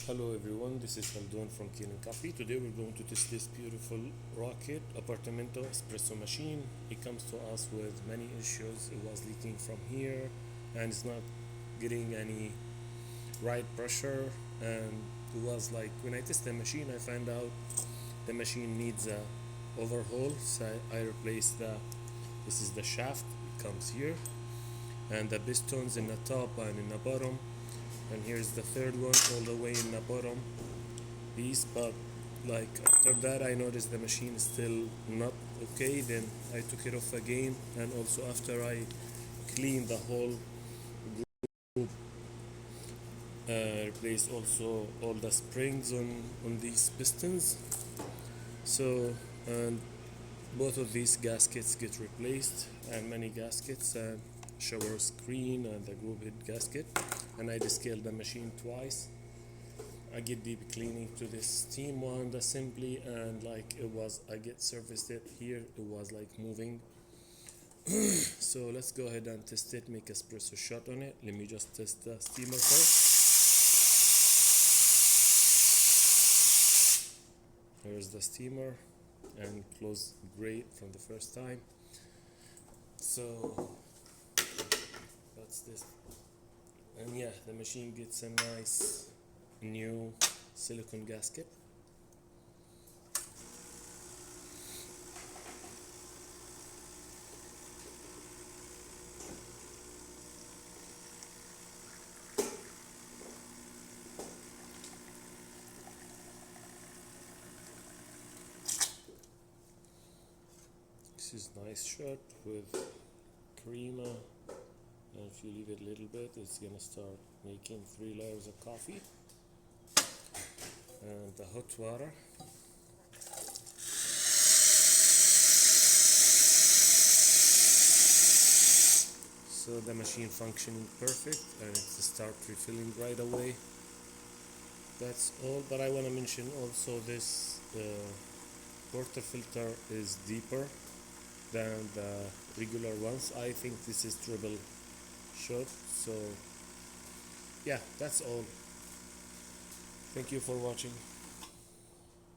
Hello everyone, this is Haldun from Kanen Coffee. Today we're going to test this beautiful rocket Apartamento espresso machine. It comes to us with many issues. It was leaking from here and it's not getting any right pressure, and it was like when I test the machine I find out the machine needs a overhaul. So I replaced this is the shaft, it comes here, and the pistons in the top and in the bottom, and here's the third one all the way in the bottom piece. But like after that I noticed the machine is still not okay, then I took it off again, and also after I cleaned the whole group, replaced also all the springs on these pistons. So, and both of these gaskets get replaced, and many gaskets, and shower screen and the group head gasket. And I descaled the machine twice. I get deep cleaning to this steam wand assembly, and like I get serviced it here, it was like moving. So let's go ahead and test it, make espresso shot on it. Let me just test the steamer first. Here's the steamer, and close great from the first time. So that's this, and yeah, the machine gets a nice new silicone gasket. This is nice shot with crema, and if you leave it a little bit it's gonna start making 3 layers of coffee. And the hot water, so the machine functioning perfect, and it start refilling right away. That's all, but I want to mention also this porter filter is deeper than the regular ones. I think this is triple shot. So yeah, that's all. Thank you for watching.